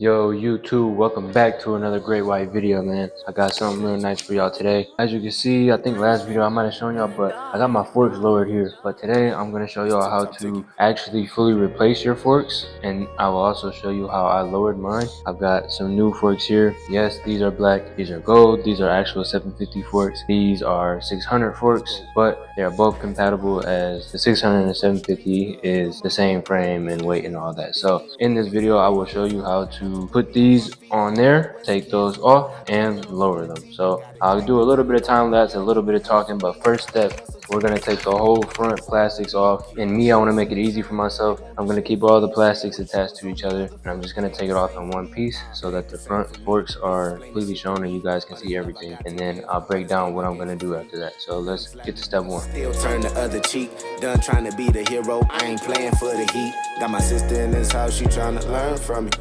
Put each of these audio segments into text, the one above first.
Yo, YouTube, welcome back to another great white video, man. I got something real nice for y'all today. As you can see, I think last video I might have shown y'all, but I got my forks lowered here. But today I'm going to show y'all how to actually fully replace your forks, and I will also show you how I lowered mine. I've got some new forks here. Yes, these are black, these are gold, these are actual 750 forks, these are 600 forks, but they are both compatible as the 600 and the 750 is the same frame and weight and all that. So in this video, I will show you how to put these on there, take those off, and lower them. So I'll do a little bit of time lapse, a little bit of talking, but first step, we're gonna take the whole front plastics off. And me, I wanna make it easy for myself. I'm gonna keep all the plastics attached to each other, and I'm just gonna take it off in one piece so that the front forks are completely shown and you guys can see everything. And then I'll break down what I'm gonna do after that. So let's get to step one. Still turn the other cheek, done trying to be the hero. I ain't playing for the heat. Got my sister in this house, she trying to learn from me.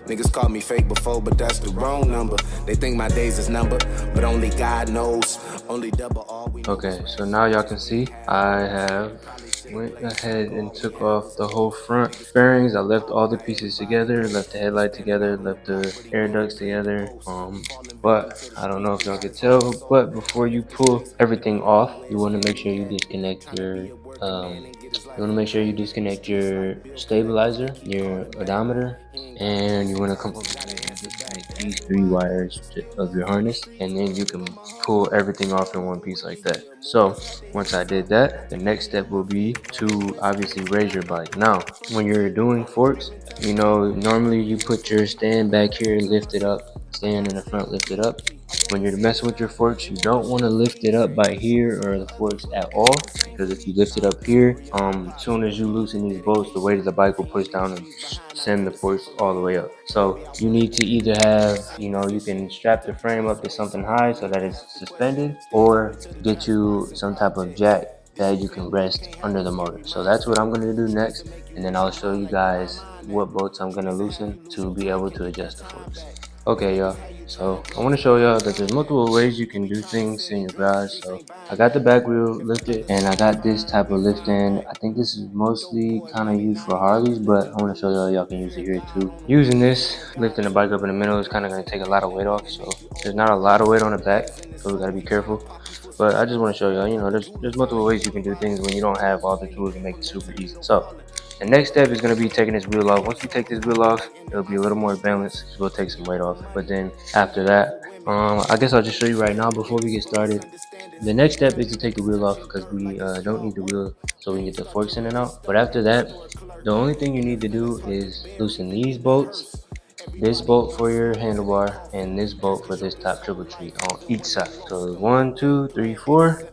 Niggas called me fake before, but that's the wrong number. They think my days is numbered, but only God knows. Only double all we. Okay, so now y'all can see I went ahead and took off the whole front fairings. I left all the pieces together, left the headlight together, left the air ducts together. But I don't know if y'all can tell, but before you pull everything off, you want to make sure you disconnect your stabilizer, your odometer, and you want to come disconnect these 3 wires of your harness, and then you can pull everything off in one piece like that. So once I did that, the next step will be to obviously raise your bike. Now when you're doing forks, you know, normally you put your stand back here, lift it up, stand in the front, lift it up. When you're messing with your forks, you don't want to lift it up by here or the forks at all, because if you lift it up here, as soon as you loosen these bolts, the weight of the bike will push down and send the forks all the way up. So you need to either have, you know, you can strap the frame up to something high so that it's suspended, or get you some type of jack that you can rest under the motor. So that's what I'm going to do next, and then I'll show you guys what bolts I'm going to loosen to be able to adjust the forks. Okay, y'all, so I want to show y'all that there's multiple ways you can do things in your garage. So I got the back wheel lifted, and I got this type of lift in. I think this is mostly kind of used for Harleys, but I want to show y'all can use it here too. Using this, lifting the bike up in the middle is kind of going to take a lot of weight off, so there's not a lot of weight on the back, so we got to be careful. But I just want to show y'all, you know, there's multiple ways you can do things when you don't have all the tools to make it super easy. So the next step is going to be taking this wheel off. Once we take this wheel off, it'll be a little more balanced because we'll take some weight off. But then after that, I guess I'll just show you right now before we get started. The next step is to take the wheel off because we don't need the wheel so we can get the forks in and out. But after that, the only thing you need to do is loosen these bolts, this bolt for your handlebar, and this bolt for this top triple tree on each side. So 1, 2, 3, 4,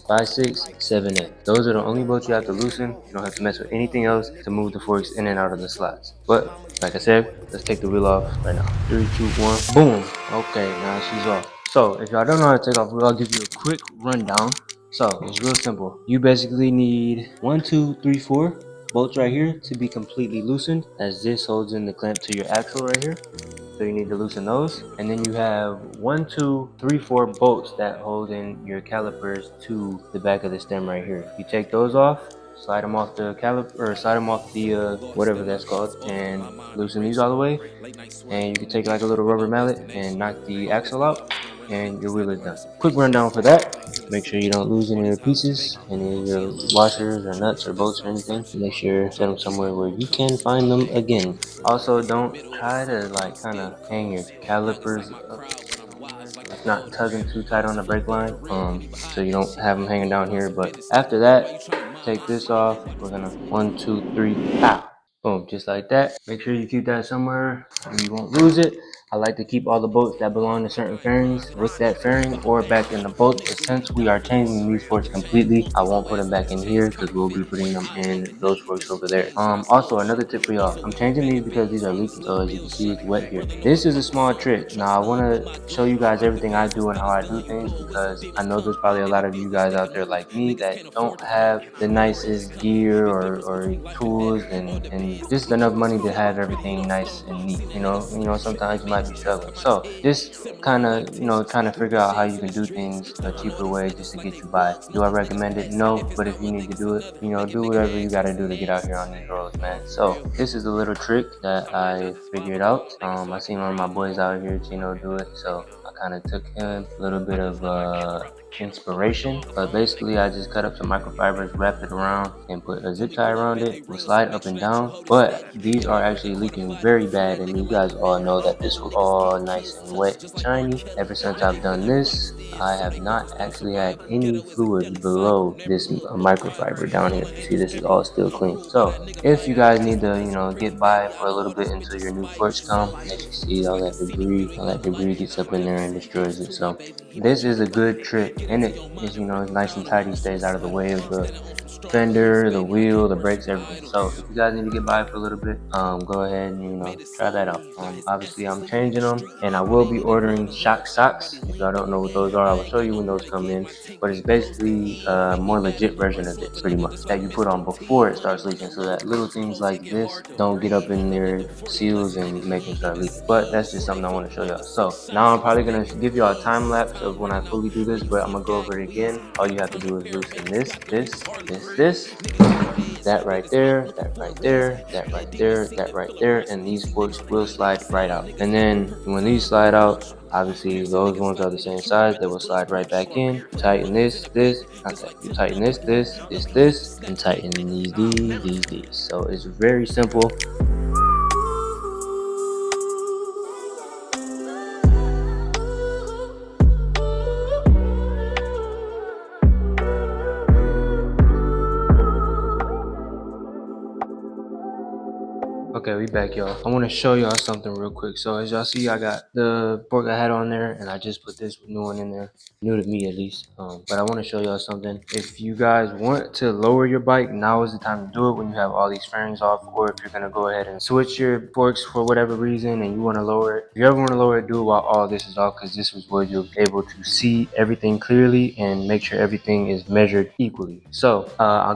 5, 6, 7, 8. Those are the only bolts you have to loosen. You don't have to mess with anything else to move the forks in and out of the slots. But like I said, let's take the wheel off right now. 3, 2, 1, boom. Okay, now she's off. So if y'all don't know how to take off wheel, I'll give you a quick rundown. So it's real simple. You basically need 1, 2, 3, 4 bolts right here to be completely loosened, as this holds in the clamp to your axle right here. So you need to loosen those, and then you have 1, 2, 3, 4 bolts that hold in your calipers to the back of the stem right here. You take those off, slide them off the caliper, or slide them off the whatever that's called, and loosen these all the way. And you can take like a little rubber mallet and knock the axle out, and your wheel is done. Quick rundown for that. Make sure you don't lose any of your pieces, any of your washers or nuts or bolts or anything. Make sure you set them somewhere where you can find them again. Also, don't try to like kind of hang your calipers up. It's not tugging too tight on the brake line, so you don't have them hanging down here. But after that, take this off. We're gonna 1, 2, 3, pow. Boom, just like that. Make sure you keep that somewhere where you won't lose it. I like to keep all the bolts that belong to certain fairings with that fairing or back in the bolt, but since we are changing these forks completely, I won't put them back in here because we'll be putting them in those forks over there. Also, another tip for y'all, I'm changing these because these are leaking, so as you can see, it's wet here. This is a small trick. Now I want to show you guys everything I do and how I do things, because I know there's probably a lot of you guys out there like me that don't have the nicest gear or tools and just enough money to have everything nice and neat. You know, sometimes you might might be struggling. So just kind of, you know, trying to figure out how you can do things a cheaper way just to get you by. Do I recommend it? No, but if you need to do it, you know, do whatever you got to do to get out here on these roads, man. So this is a little trick that I figured out. I seen one of my boys out here, Chino, do it, so I kind of took him a little bit of inspiration. But basically I just cut up some microfibers, wrapped it around, and put a zip tie around it. We slide up and down, but these are actually leaking very bad, and you guys all know that this was all nice and wet and shiny. Ever since I've done this, I have not actually had any fluid below this microfiber down here. You see, this is all still clean. So if you guys need to, you know, get by for a little bit until your new forks come, as you see all that debris gets up in there and destroys it. So this is a good trick, and it is, you know, it's nice and tidy, stays out of the way of the fender, the wheel, the brakes, everything. So if you guys need to get by for a little bit, go ahead and, you know, try that out. Obviously I'm changing them, and I will be ordering shock socks. If y'all don't know what those are, I will show you when those come in. But it's basically a more legit version of this, pretty much, that you put on before it starts leaking, so that little things like this don't get up in their seals and make them start leaking. But that's just something I want to show y'all. So now I'm probably gonna give y'all a time lapse of when I fully do this, but I'm gonna go over it again. All you have to do is loosen this, that right there, that right there, that right there, that right there, and these forks will slide right out. And then when these slide out, obviously those ones are the same size, they will slide right back in. You tighten this, you tighten this, and tighten these. So it's very simple. Okay, we back, y'all. I want to show y'all something real quick. So as y'all see, I got the fork I had on there, and I just put this new one in there. New to me, at least. But I want to show y'all something. If you guys want to lower your bike, now is the time to do it, when you have all these fairings off, or if you're going to go ahead and switch your forks for whatever reason and you want to lower it. If you ever want to lower it, do it while all this is off, because this is where you'll be able to see everything clearly and make sure everything is measured equally. So I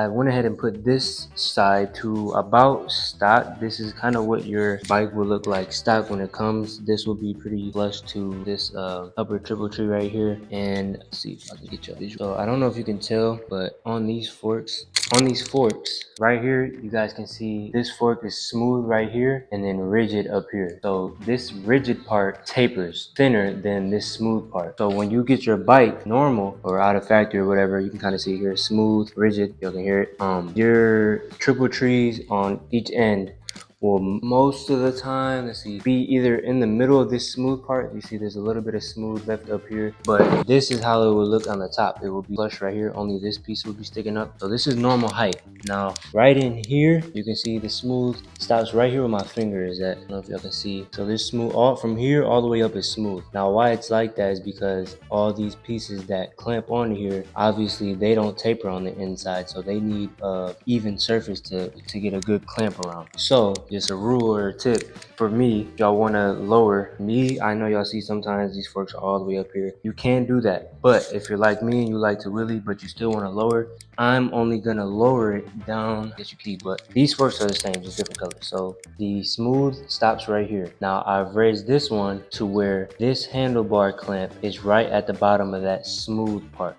went ahead and put this side to about stock. This is kind of what your bike will look like stock when it comes. This will be pretty flush to this upper triple tree right here. And let's see if I can get you a visual. So I don't know if you can tell, but on these forks right here, you guys can see this fork is smooth right here and then rigid up here. So this rigid part tapers thinner than this smooth part. So when you get your bike normal or out of factory or whatever, you can kind of see here, smooth, rigid, you can hear it. Your triple trees on each end will most of the time, let's see, be either in the middle of this smooth part. You see there's a little bit of smooth left up here, but this is how it will look on the top. It will be flush right here, only this piece will be sticking up. So this is normal height. Now right in here, you can see the smooth stops right here where my finger is at. I don't know if y'all can see. So this smooth, all from here all the way up is smooth. Now why it's like that is because all these pieces that clamp onto here, obviously they don't taper on the inside, so they need a even surface to get a good clamp around. So just a rule or a tip for me, y'all want to lower me. I know y'all see sometimes these forks are all the way up here. You can do that, but if you're like me and you like to wheelie but you still want to lower, I'm only gonna lower it down, as you can see. But these forks are the same, just different colors. So the smooth stops right here. Now I've raised this one to where this handlebar clamp is right at the bottom of that smooth part.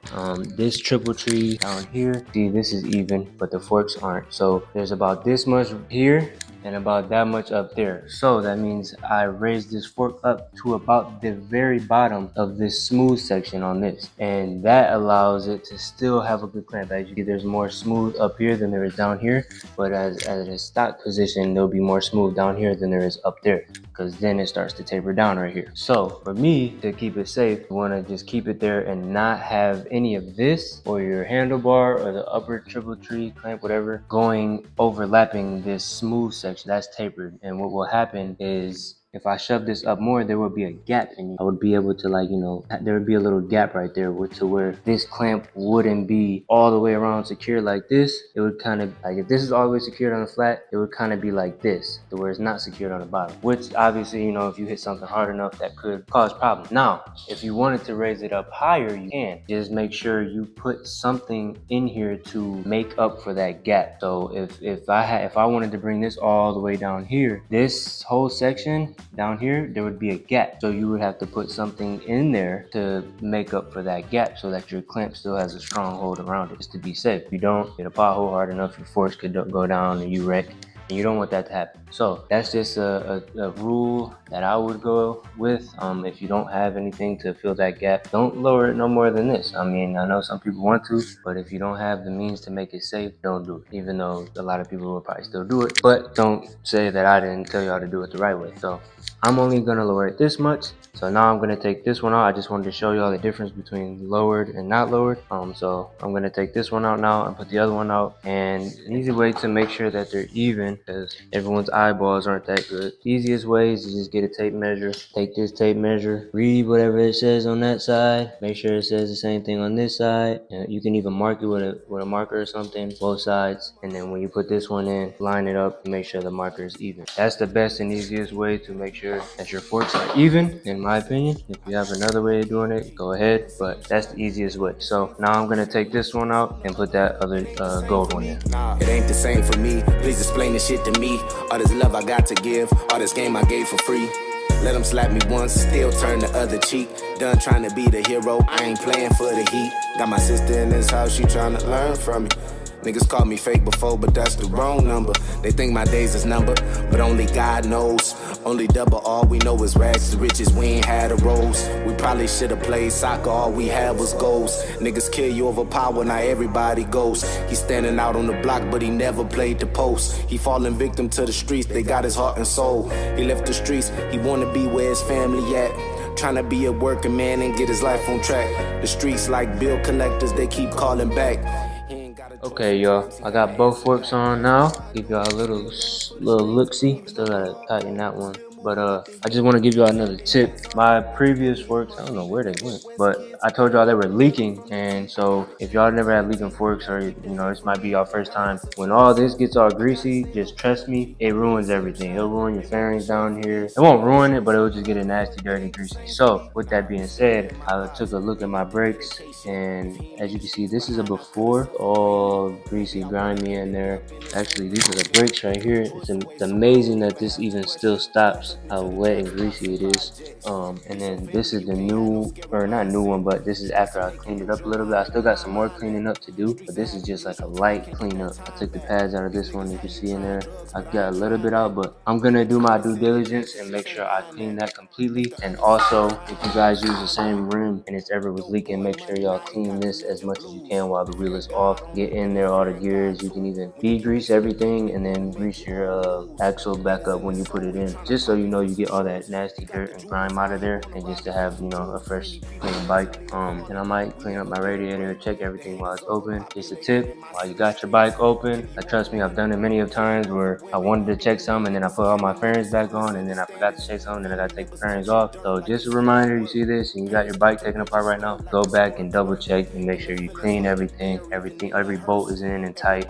This triple tree down here, see, this is even, but the forks aren't. So there's about this much here and about that much up there. So that means I raised this fork up to about the very bottom of this smooth section on this, and that allows it to still have a good clamp. As you see, there's more smooth up here than there is down here, but as a stock position, there'll be more smooth down here than there is up there, because then it starts to taper down right here. So for me, to keep it safe, you want to just keep it there and not have any of this or your handlebar or the upper triple tree clamp, whatever, going overlapping this smooth section that's tapered. And what will happen is, if I shove this up more, there will be a gap in it. I would be able to, like, you know, there would be a little gap right there to where this clamp wouldn't be all the way around secure like this. It would kind of, like, if this is all the way secured on the flat, it would kind of be like this, to where it's not secured on the bottom, which obviously, you know, if you hit something hard enough, that could cause problems. Now, if you wanted to raise it up higher, you can. Just make sure you put something in here to make up for that gap. So if I wanted to bring this all the way down here, this whole section, down here, there would be a gap. So you would have to put something in there to make up for that gap so that your clamp still has a strong hold around it, just to be safe. If you don't hit a pothole hard enough, your forks could go down and you wreck. And you don't want that to happen. So that's just a rule that I would go with. If you don't have anything to fill that gap, don't lower it no more than this. I mean, I know some people want to, but if you don't have the means to make it safe, don't do it. Even though a lot of people will probably still do it, but don't say that I didn't tell y'all to do it the right way. So I'm only gonna lower it this much. So now I'm gonna take this one out. I just wanted to show y'all the difference between lowered and not lowered. So I'm gonna take this one out now and put the other one out. And an easy way to make sure that they're even, because everyone's eyeballs aren't that good. Easiest way is to just get a tape measure. Take this tape measure, read whatever it says on that side. Make sure it says the same thing on this side. And you can even mark it with a marker or something, both sides. And then when you put this one in, line it up and make sure the marker is even. That's the best and easiest way to make sure that your forks are even, in my opinion. If you have another way of doing it, go ahead, but that's the easiest way. So now I'm gonna take this one out and put that other gold one in. It ain't the same for me. Please explain this shit to me. All this love I got to give, all this game I gave for free. Let them slap me once, still turn the other cheek. Done trying to be the hero, I ain't playing for the heat. Got my sister in this house, she trying to learn from me. Niggas called me fake before, but that's the wrong number. They think my days is numbered, but only God knows. Only double, all we know is rags to riches, we ain't had a rose. We probably should've played soccer, all we had was goals. Niggas kill you over power, now everybody goes. He's standing out on the block, but he never played the post. He falling victim to the streets, they got his heart and soul. He left the streets, he wanna be where his family at. Trying to be a working man and get his life on track. The streets like bill collectors, they keep calling back. Okay, y'all, I got both forks on now. Give y'all a little look-see. Still gotta tighten that one. But I just want to give y'all another tip. My previous forks, I don't know where they went, but I told y'all they were leaking. And so if y'all never had leaking forks, or this might be your first time, when all this gets all greasy, just trust me, it ruins everything. It'll ruin your fairings down here. It won't ruin it, but it'll just get it nasty, dirty, greasy. So with that being said, I took a look at my brakes, and as you can see, this is a before, all greasy, grimy in there. Actually, these are the brakes right here. It's amazing that this even still stops how wet and greasy it is. And then this is the new, or not new one, but this is after I cleaned it up a little bit. I still got some more cleaning up to do, but this is just like a light cleanup. I took the pads out of this one, you can see in there. I got a little bit out, but I'm gonna do my due diligence and make sure I clean that completely. And also, if you guys use the same rim and it's ever was leaking, make sure y'all clean this as much as you can while the wheel is off. Get in there, all the gears. You can even degrease everything and then grease your axle back up when you put it in, just so you know you get all that nasty dirt and grime out of there, and just to have a fresh clean bike. And I might clean up my radiator, check everything while it's open. Just a tip, while you got your bike open, trust me, I've done it many of times where I wanted to check some and then I put all my fairings back on and then I forgot to check some and then I gotta take the fairings off. So just a reminder, you see this and you got your bike taken apart right now, go back and double check and make sure you clean everything, every bolt is in and tight.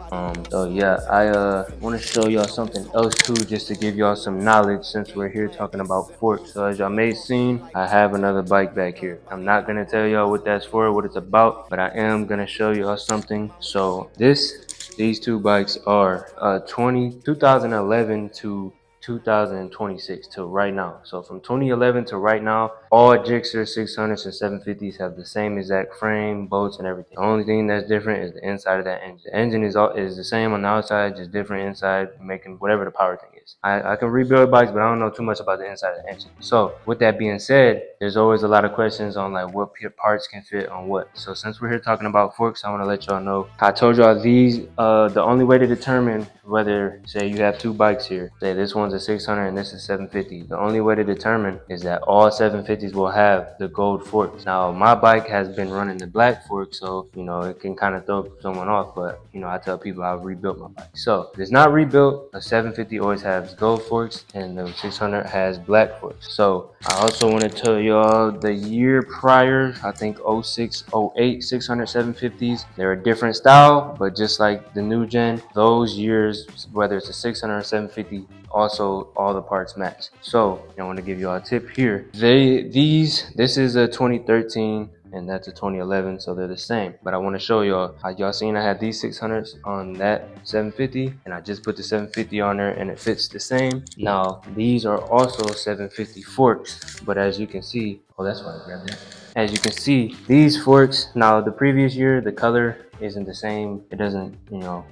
So yeah, I want to show y'all something else too, just to give y'all some knowledge since we're here talking about forks. So as y'all may have seen, I have another bike back here. I'm not gonna tell y'all what that's for, what it's about, but I am gonna show y'all something. So these two bikes are 2011 to 2026 to right now. So from 2011 to right now, all Gsxr 600s and 750s have the same exact frame, bolts, and everything. The only thing that's different is the inside of that engine. The engine is the same on the outside, just different inside, making whatever the power thing is. I can rebuild bikes, but I don't know too much about the inside of the engine. So with that being said, there's always a lot of questions on like what parts can fit on what. So since we're here talking about forks, I want to let y'all know. I told y'all these, the only way to determine whether, say you have two bikes here, say this one's a 600 and this is 750. The only way to determine is that all 750s will have the gold forks. Now my bike has been running the black fork, so it can kind of throw someone off, but I tell people I've rebuilt my bike. So if it's not rebuilt, a 750 always has gold forks and the 600 has black forks. So I also want to tell y'all the year prior, I think 06, 08, 600, 750s, they're a different style, but just like the new gen, those years, whether it's a 600 or 750, also all the parts match. So I want to give you all a tip here. This is a 2013 and that's a 2011, so they're the same. But I want to show y'all how y'all seen I had these 600s on that 750, and I just put the 750 on there and it fits the same. Now these are also 750 forks, but as you can see, oh, that's why I grabbed that. As you can see, these forks, now the previous year the color isn't the same. It doesn't,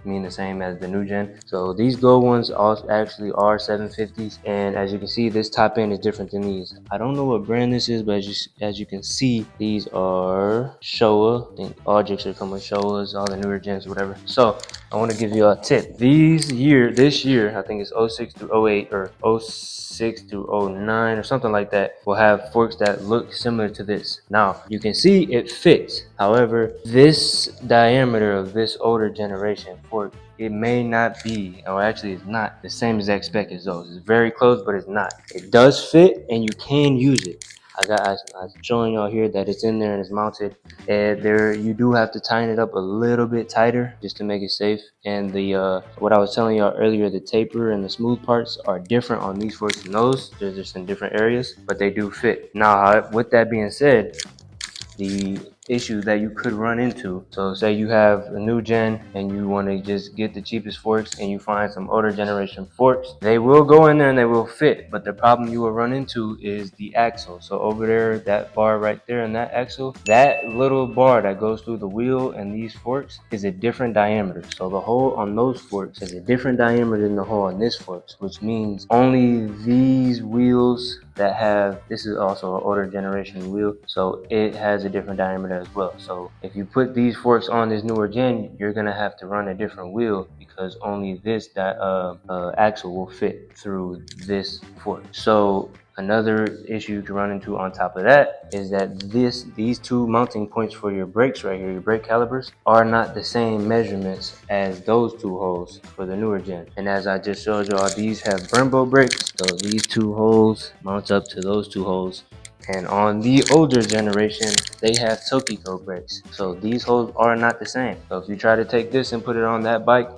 mean the same as the new gen. So these gold ones also actually are 750s, and as you can see, this top end is different than these. I don't know what brand this is, but as you can see, these are Showa. I think all Gsxr come with Showas, all the newer gens, whatever. So I want to give you a tip. This year, I think it's 06 through 08 or 06 through 09 or something like that, will have forks that look similar to this. Now you can see it fits. However, this diameter of this older generation fork, it may not be, or actually it's not the same exact spec as those. It's very close, but it's not. It does fit and you can use it. I'm showing y'all here that it's in there and it's mounted. And there, you do have to tighten it up a little bit tighter just to make it safe. And the what I was telling y'all earlier, the taper and the smooth parts are different on these forks than those. They're just in different areas, but they do fit. Now, with that being said, the issue that you could run into. So say you have a new gen and you want to just get the cheapest forks and you find some older generation forks. They will go in there and they will fit, but the problem you will run into is the axle. So over there, that bar right there in that axle, that little bar that goes through the wheel and these forks is a different diameter. So the hole on those forks is a different diameter than the hole on this forks, which means only these wheels that have, this is also an older generation wheel, so it has a different diameter as well. So if you put these forks on this newer gen, you're gonna have to run a different wheel because only this axle will fit through this fork. So another issue you can run into on top of that is that these two mounting points for your brakes right here, your brake calipers, are not the same measurements as those two holes for the newer gen. And as I just showed y'all, these have Brembo brakes, so these two holes mount up to those two holes. And on the older generation, they have Tokiko brakes. So these holes are not the same. So if you try to take this and put it on that bike,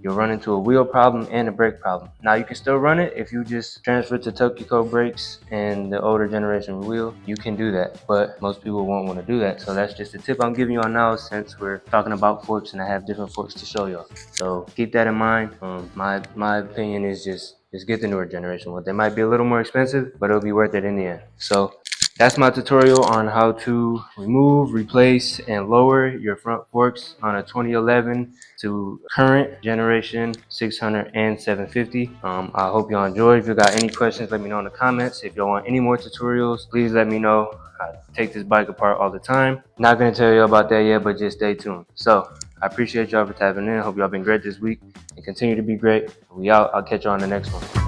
you'll run into a wheel problem and a brake problem. Now you can still run it if you just transfer to Tokiko brakes and the older generation wheel. You can do that, but most people won't want to do that. So that's just a tip I'm giving y'all now since we're talking about forks and I have different forks to show y'all. So keep that in mind. My opinion is just get the newer generation one. They might be a little more expensive, but it'll be worth it in the end. So that's my tutorial on how to remove, replace, and lower your front forks on a 2011 to current generation 600 and 750. I hope y'all enjoyed. If you got any questions, let me know in the comments. If y'all want any more tutorials, please let me know. I take this bike apart all the time. Not gonna tell you about that yet, but just stay tuned. So I appreciate y'all for tapping in. Hope y'all been great this week and continue to be great. We out. I'll catch y'all on the next one.